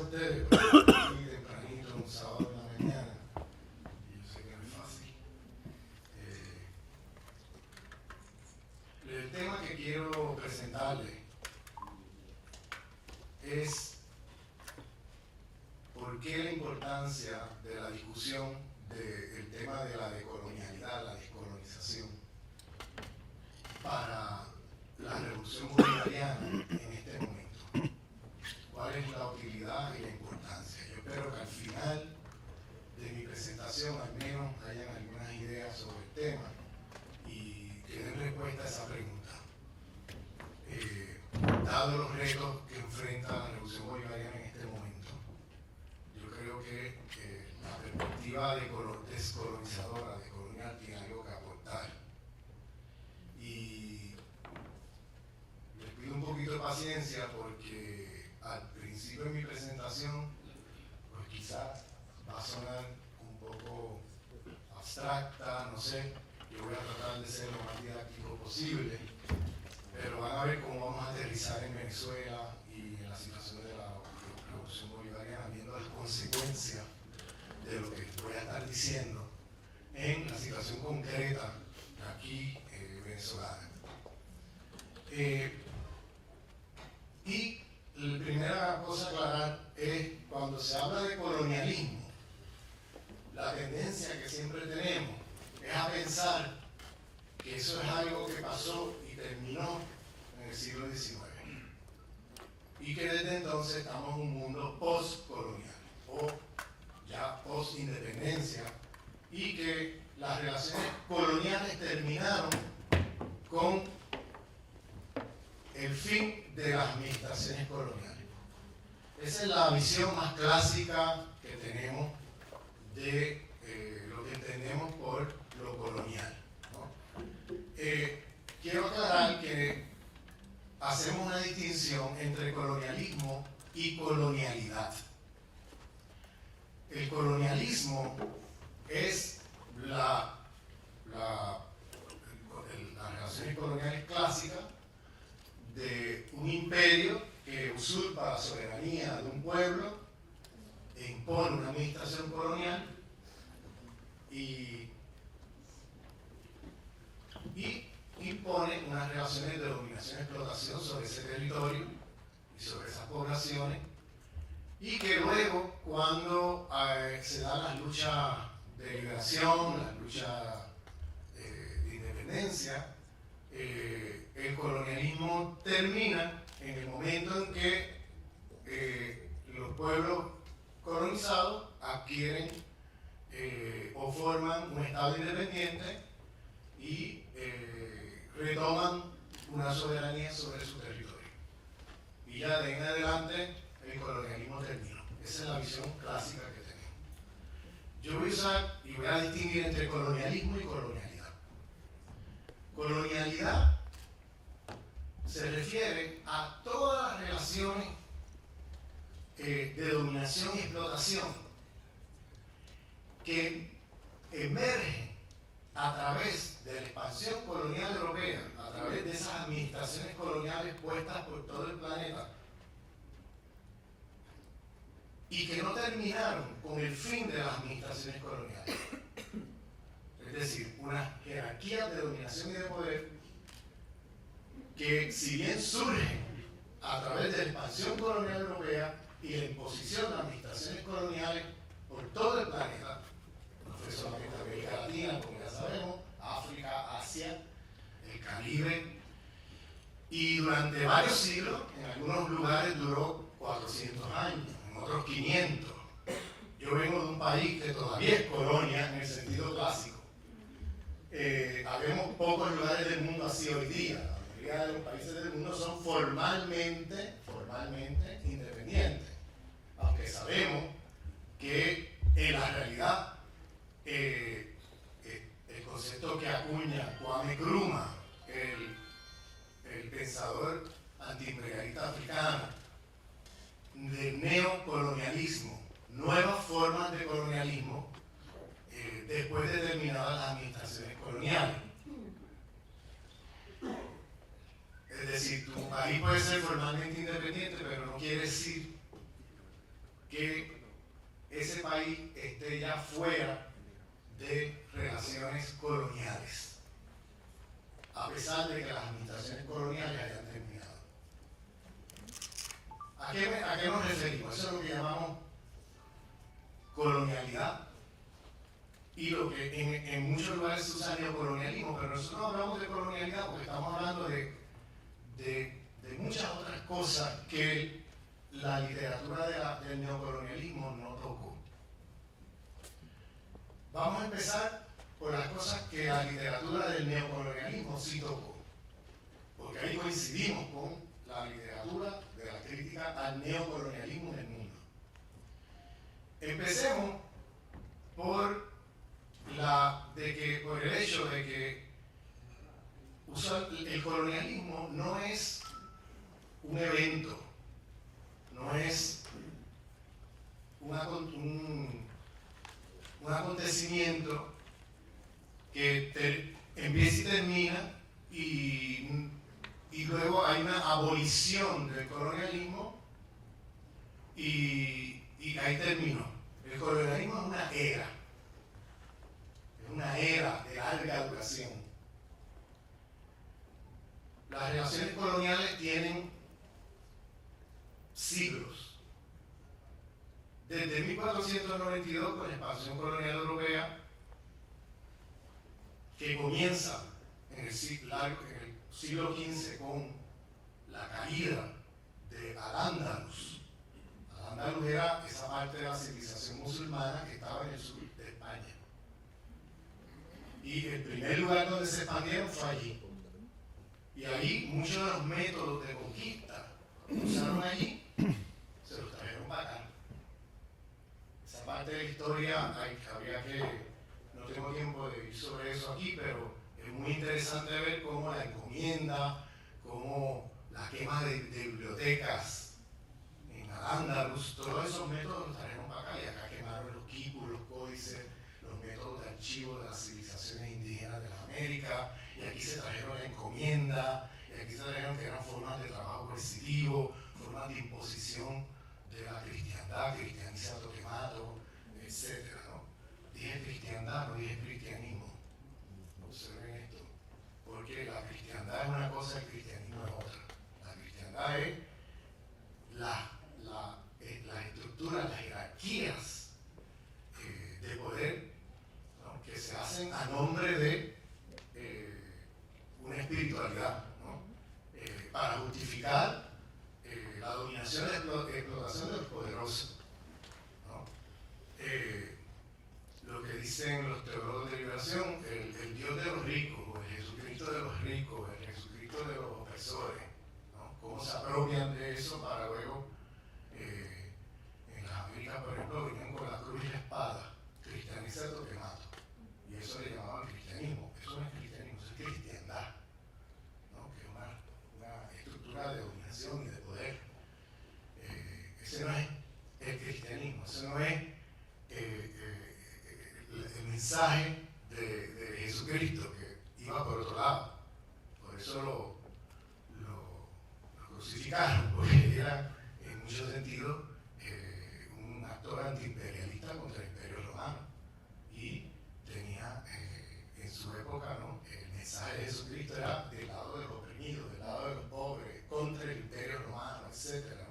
ustedes, pero aquí tempranito, un sábado en la mañana, y yo sé que no es fácil. El tema que quiero presentarles es por qué la importancia de la discusión del tema de la decolonialidad, la descolonización, para la revolución bolivariana en este momento. ¿Cuál es la utilidad y la importancia? Yo espero que al final de mi presentación al menos hayan algunas ideas sobre el tema y que den respuesta a esa pregunta. Dado los retos que enfrenta la revolución bolivariana en este momento, yo creo que la perspectiva descolonizadora, decolonial, tiene algo que aportar. Y les pido un poquito de paciencia porque al principio de mi presentación, pues quizás va a sonar un poco abstracta, no sé. Yo voy a tratar de ser lo más didáctico posible, pero van a ver cómo vamos a aterrizar en Venezuela y en la situación de la revolución bolivariana, viendo las consecuencias de lo que voy a estar diciendo en la situación concreta aquí venezolana. Y la primera cosa a aclarar es, cuando se habla de colonialismo, la tendencia que siempre tenemos es a pensar que eso es algo que pasó y terminó en el siglo XIX. Y que desde entonces estamos en un mundo postcolonial o ya post-independencia, y que las relaciones coloniales terminaron con el fin de las administraciones coloniales. Esa es la visión más clásica que tenemos de lo que entendemos por lo colonial, ¿no? Quiero aclarar que hacemos una distinción entre colonialismo y colonialidad. El colonialismo es las relaciones coloniales clásicas de un imperio que usurpa la soberanía de un pueblo e impone una administración colonial y impone unas relaciones de dominación y explotación sobre ese territorio y sobre esas poblaciones, y que luego, cuando se dan las luchas de liberación, las luchas de independencia, el colonialismo termina en el momento en que los pueblos colonizados adquieren o forman un estado independiente y retoman una soberanía sobre su territorio. Y ya de en adelante el colonialismo terminó. Esa es la visión clásica que tenemos. Yo voy a usar y voy a distinguir entre colonialismo y colonialidad. Colonialidad se refiere a todas las relaciones de dominación y explotación que emergen a través de la expansión colonial europea, a través de esas administraciones coloniales puestas por todo el planeta, y que no terminaron con el fin de las administraciones coloniales. Es decir, unas jerarquías de dominación y de poder que, si bien surgen a través de la expansión colonial europea y la imposición de administraciones coloniales por todo el planeta, no fue solamente América Latina, como ya sabemos, África, Asia, el Caribe, y durante varios siglos, en algunos lugares duró 400 años, en otros 500. Yo vengo de un país que todavía es colonia en el sentido clásico. Habemos pocos lugares del mundo así hoy día. La mayoría de los países del mundo son formalmente independientes, aunque sabemos que en la realidad el concepto que acuña Kwame Nkrumah, el pensador antiimperialista africano, de neocolonialismo, nuevas formas de colonialismo después de terminadas las administraciones coloniales. Es decir, tu país puede ser formalmente independiente, pero no quiere decir país esté ya fuera de relaciones coloniales, a pesar de que las administraciones coloniales hayan terminado. ¿A qué nos referimos? Eso es lo que llamamos colonialidad, y lo que en muchos lugares se usa neocolonialismo, pero nosotros no hablamos de colonialidad porque estamos hablando de muchas otras cosas que la literatura del neocolonialismo no tocó. Vamos a empezar por las cosas que la literatura del neocolonialismo sí tocó, porque ahí coincidimos con la literatura de la crítica al neocolonialismo en el mundo. Empecemos por el hecho de que el colonialismo no es un evento, no es un acontecimiento que empieza y termina y luego hay una abolición del colonialismo y ahí terminó. El colonialismo es una era de larga duración. Las relaciones coloniales tienen siglos. Desde 1492, con la expansión colonial europea, que comienza en el siglo XV con la caída de Al-Ándalus. Al-Ándalus era esa parte de la civilización musulmana que estaba en el sur de España. Y el primer lugar donde se expandieron fue allí. Y ahí muchos de los métodos de conquista que usaron allí se los trajeron para acá. Esa parte de la historia habría que, no tengo tiempo de ir sobre eso aquí, pero es muy interesante ver cómo la encomienda, cómo la quema de bibliotecas en Al-Ándalus, todos esos métodos los trajeron para acá, y acá quemaron los quipus, los códices, los métodos de archivo de las civilizaciones indígenas de la América, y aquí se trajeron la encomienda, y aquí se trajeron que eran formas de trabajo coercitivo, formas de imposición de la cristiandad, cristianizato que mato, etc. ¿no? Dije cristiandad, no dije cristianismo. Observen esto, porque la cristiandad es una cosa, el cristianismo es otra. La cristiandad es las estructuras, las jerarquías de poder, ¿no? Que se hacen a nombre de una espiritualidad, ¿no? Para justificar la dominación y la explotación de los poderosos, ¿no? Lo que dicen los teólogos de liberación, el Dios de los ricos, o el Jesucristo de los ricos, el Jesucristo de los opresores, ¿no? Cómo se apropian de eso para luego, en las Américas, por ejemplo, venían con la cruz y la espada, cristianizato que mato, y eso le llamaban cristianismo. Eso no es cristianismo, eso es cristiandad, ¿no? Que es una estructura de dominación y de poder. Ese no es el cristianismo, ese no es el mensaje de Jesucristo, que iba por otro lado. Por eso lo crucificaron, porque era en muchos sentidos un actor antiimperialista contra el imperio romano, y tenía en su época, ¿no? El mensaje de Jesucristo era del lado de los oprimidos, del lado de los pobres, contra el imperio romano, etc. ¿no?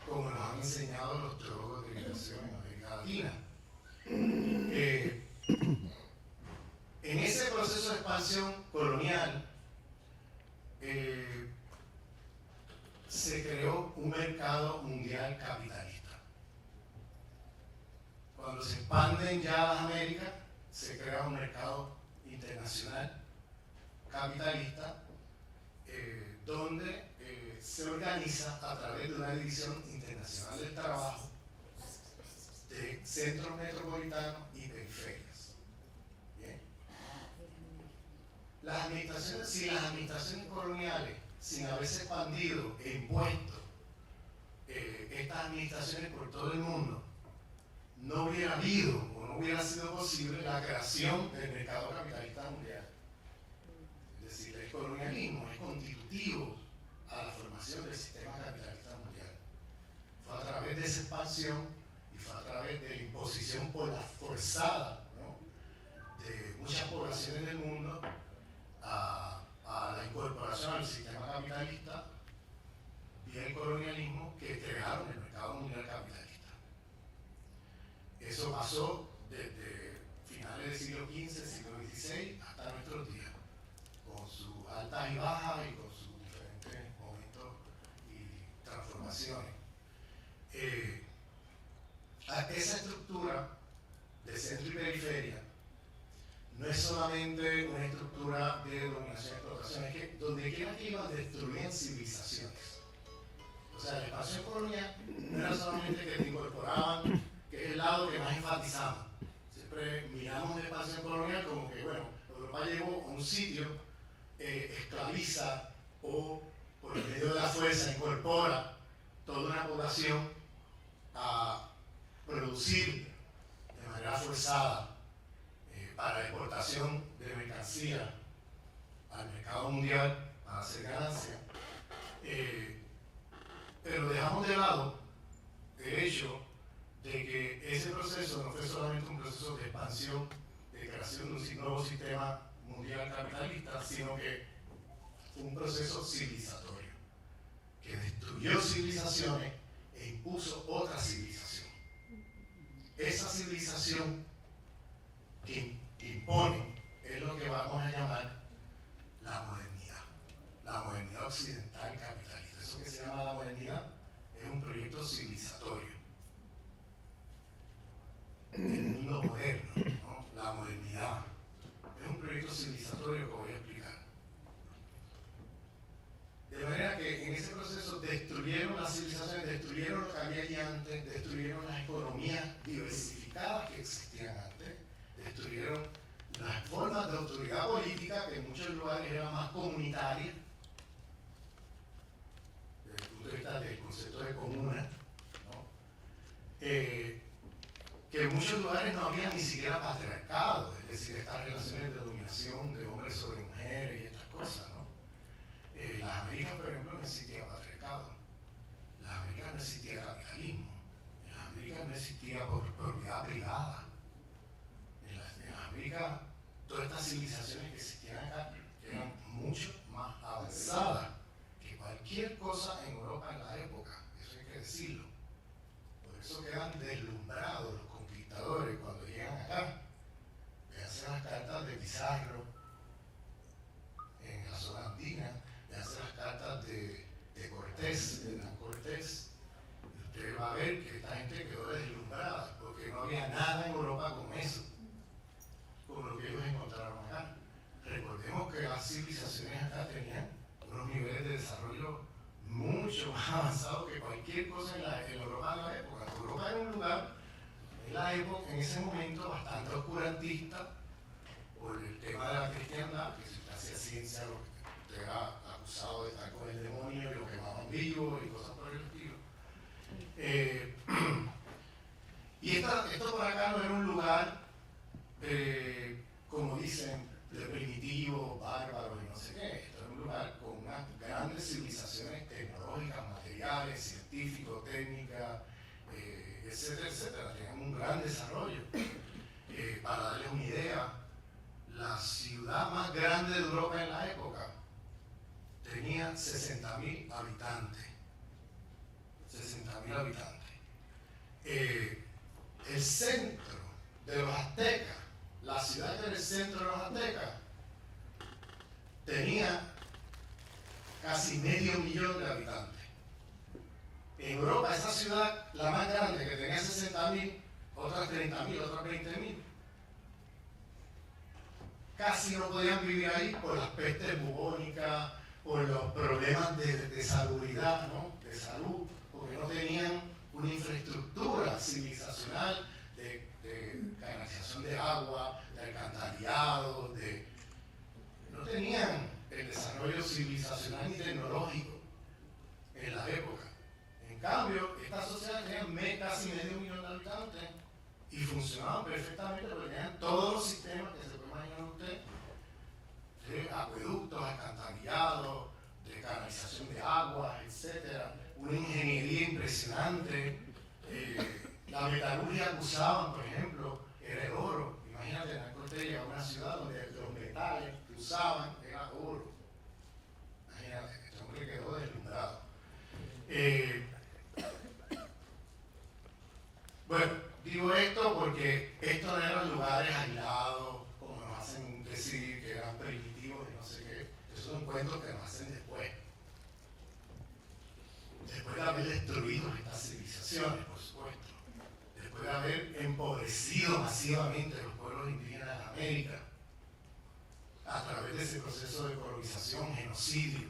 Como nos han enseñado los teólogos de liberación en América Latina. En ese proceso de expansión colonial se creó un mercado mundial capitalista. Cuando se expanden ya las Américas, se crea un mercado internacional capitalista donde se organiza a través de una división internacional del trabajo de centros metropolitanos y periferias. Bien. Si las administraciones coloniales, sin haberse expandido e impuesto estas administraciones por todo el mundo, no hubiera habido o no hubiera sido posible la creación del mercado capitalista mundial. Es decir, el colonialismo es constitutivo a la formación del sistema capitalista mundial. Fue a través de esa expansión y fue a través de la imposición por la forzada, ¿no?, de muchas poblaciones del mundo a la incorporación al sistema capitalista vía el colonialismo, que crearon el mercado mundial capitalista. Eso pasó desde finales del siglo XV, siglo XVI, hasta nuestros días, con sus altas y bajas y con sus diferentes momentos y transformaciones. Esa estructura de centro y periferia no es solamente una estructura de dominación y explotación, es que donde quiera que iban destruían civilizaciones. O sea, la expansión colonial no era solamente que te incorporaban, que es el lado que más enfatizamos. Siempre miramos la expansión colonial como que, bueno, Europa llegó a un sitio, esclaviza o por el medio de la fuerza incorpora toda una población a producir de manera forzada para exportación de mercancía al mercado mundial para hacer ganancias. Pero dejamos de lado el hecho de que ese proceso no fue solamente un proceso de expansión, de creación de un nuevo sistema mundial capitalista, sino que fue un proceso civilizatorio, que destruyó civilizaciones e impuso otra civilización. Esa civilización que impone es lo que vamos a llamar la modernidad occidental capitalista. Eso que se llama la modernidad es un proyecto civilizatorio. El mundo moderno, ¿no?, la modernidad, es un proyecto civilizatorio que voy a explicar. De manera que en ese proceso destruyeron las civilizaciones, destruyeron lo que había allí antes, destruyeron las economías diversificadas que existían antes, destruyeron las formas de autoridad política que en muchos lugares eran más comunitarias, desde el punto de vista del concepto de comuna, ¿no?, que en muchos lugares no había ni siquiera patriarcado, es decir, estas relaciones de dominación de hombres sobre mujeres y estas cosas, ¿no? En las Américas, por ejemplo, no existía patriarcado, en las Américas no existía capitalismo, en las Américas no existía propiedad privada, en las Américas todas estas civilizaciones que existían acá eran mucho más avanzadas que cualquier cosa en Europa en la época, eso hay que decirlo. Por eso quedan deslumbrados los conquistadores cuando llegan acá. Vean las cartas de Pizarro en la zona andina, vean las cartas de Cortés, de Hernán Cortés. Y usted va a ver que esta gente quedó deslumbrada porque no había nada en Europa como eso, como lo que ellos encontraron acá. Recordemos que las civilizaciones acá tenían unos niveles de desarrollo mucho más avanzados que cualquier cosa en Europa de la época. Europa era un lugar en ese momento bastante oscurantista por el tema de la cristiandad, que si usted hacía ciencia, usted era acusado de estar con el demonio y lo quemaban vivo y cosas por el estilo. Y esto por acá no era un lugar, como dicen, de primitivos, bárbaros y no sé qué. Esto era un lugar con unas grandes civilizaciones tecnológicas, materiales, científicos, técnicas, etcétera, etcétera. Tenían un gran desarrollo. Para darles una idea, la ciudad más grande de Europa en la época tenía 60.000 habitantes. 60.000 habitantes. El centro de los aztecas, la ciudad que era el centro de los aztecas, tenía casi 500.000 de habitantes. En Europa, esa ciudad, la más grande, que tenía 60.000, otras 30.000, otras 20.000, casi no podían vivir ahí por las pestes bubónicas, por los problemas de salubridad, ¿no?, de salud, porque no tenían una infraestructura civilizacional de canalización de agua, de alcantarillado, no tenían el desarrollo civilizacional ni tecnológico en la época. En cambio, esta sociedad tenía casi 500.000 de habitantes y funcionaban perfectamente porque tenían todos los sistemas que se puede imaginar usted, de acueductos, alcantarillados, de canalización de agua, etc. Una ingeniería impresionante, La metalurgia que usaban, por ejemplo, era el oro. Imagínate, en Cortés llegaba a una ciudad donde los metales que usaban era oro. Imagínate, este hombre quedó deslumbrado. Bueno, digo esto porque estos no eran lugares aislados, como nos hacen decir que eran primitivos y no sé qué. Esos son cuentos que nos hacen después. Después de haber destruido estas civilizaciones, por supuesto. Después de haber empobrecido masivamente los pueblos indígenas de América, a través de ese proceso de colonización, genocidio,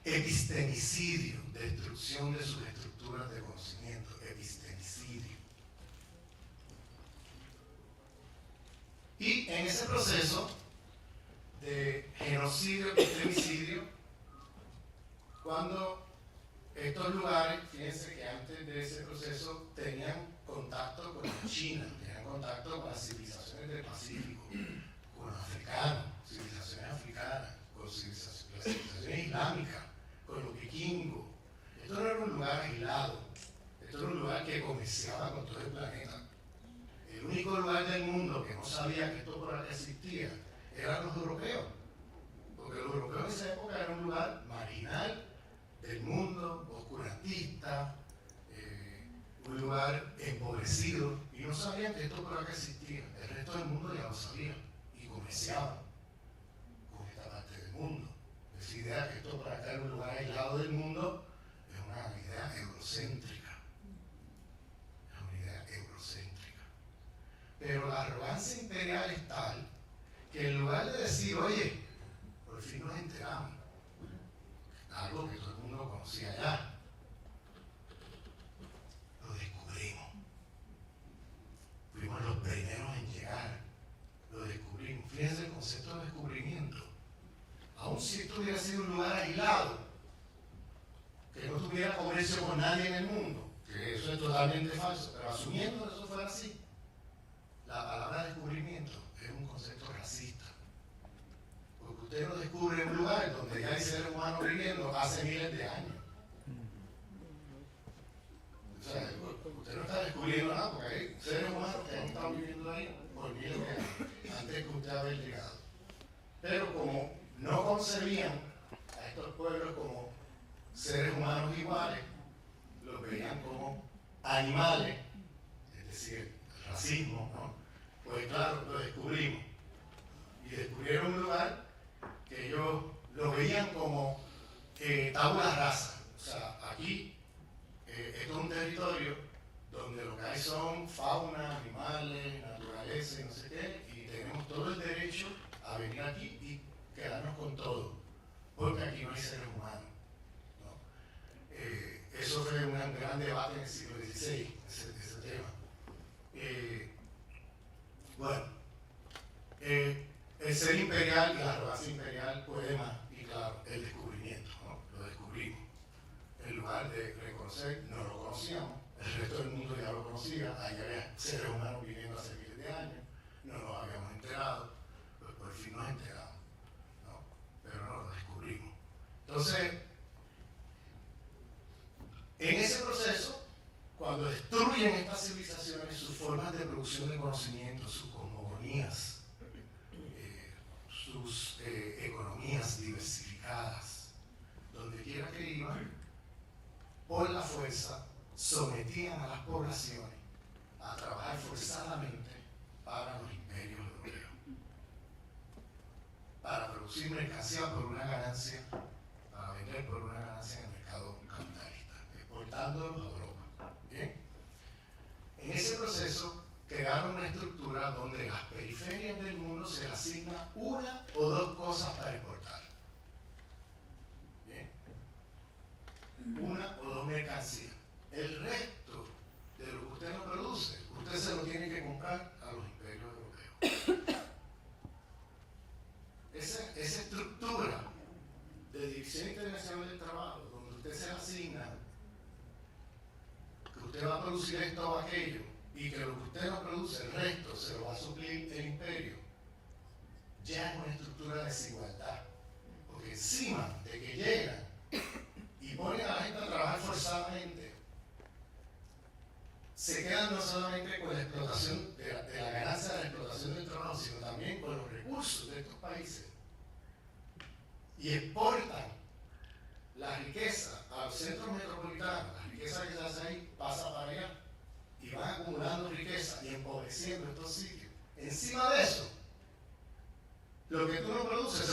epistemicidio, destrucción de sus estructuras de conocimiento, epistemicidio. Y en ese proceso de genocidio, epistemicidio, cuando estos lugares, fíjense que antes de ese proceso tenían contacto con China, tenían contacto con las civilizaciones del Pacífico, con los africanos, civilizaciones africanas, con las civilizaciones islámicas, con los vikingos. Esto no era un lugar aislado, esto era un lugar que comerciaba con todo el planeta. El único lugar del mundo que no sabía que esto por acá existía eran los europeos, porque los europeos en esa época era un lugar marginal del mundo, oscurantista, un lugar empobrecido, y no sabían que esto por acá existía. El resto del mundo ya lo sabía y comerciaban con esta parte del mundo. Esa idea que esto por acá era un lugar aislado del mundo es una idea eurocéntrica. Es una idea eurocéntrica. Pero la arrogancia imperial es tal que en lugar de decir, oye, por fin nos enteramos, algo que todo el mundo conocía ya, lo descubrimos. Fuimos los primeros en llegar, lo descubrimos. Fíjense el concepto de descubrimiento. Aun si esto hubiera sido un lugar aislado, que no tuviera comercio con nadie en el mundo, que eso es totalmente falso, pero asumiendo que eso fuera así, la palabra descubrimiento es un concepto racista. Porque usted no descubre un lugar donde ya hay seres humanos viviendo hace miles de años. O sea, usted no está descubriendo nada porque hay seres humanos que han estado viviendo ahí por miles de años, antes que usted haber llegado. Pero como no concebían a estos pueblos como seres humanos iguales, los veían como animales, es decir, el racismo, ¿no? Pues claro, lo descubrimos. Y descubrieron un lugar que ellos lo veían como tabula rasa. O sea, aquí, esto es un territorio donde lo que hay son fauna, animales, naturaleza y no sé qué, y tenemos todo el derecho a venir aquí y quedarnos con todo, porque aquí no hay seres humanos, ¿no? Eso fue un gran debate en el siglo XVI, ese tema. Bueno, el ser imperial y la arrogancia imperial puede más, y claro, el descubrimiento, ¿no? Lo descubrimos. En lugar de reconocer, no lo conocíamos, el resto del mundo ya lo conocía, ahí había seres humanos viviendo hace miles de años, no nos habíamos enterado, pues por fin nos enteramos, ¿no? Pero no lo descubrimos. Entonces, en ese proceso, cuando destruyen estas civilizaciones, sus formas de producción de conocimiento, sus cosmogonías, sus economías diversificadas, donde quiera que iban, por la fuerza, sometían a las poblaciones a trabajar forzadamente para los imperios europeos, para producir mercancía por una ganancia, para vender por una ganancia en el mercado capitalista, exportándolos a Europa. ¿Bien? En ese proceso crearon una estructura donde las periferias del mundo se les asigna una o dos cosas para exportar. ¿Bien? Una o dos mercancías. El resto de lo que usted no produce, usted se lo tiene que comprar a los imperios europeos. Esa estructura de División Internacional del Trabajo, donde usted se le asigna que usted va a producir esto o aquello, y que lo que usted no produce, el resto se lo va a suplir el imperio, ya es una estructura de desigualdad. Porque encima de que llegan y ponen a la gente a trabajar forzadamente, se quedan no solamente con la explotación de la ganancia de la explotación del trabajo, sino también con los recursos de estos países y exportan la riqueza a los centros metropolitanos. La riqueza que se hace ahí pasa para allá y van acumulando riqueza y empobreciendo estos sitios. Encima de eso, lo que tú no produces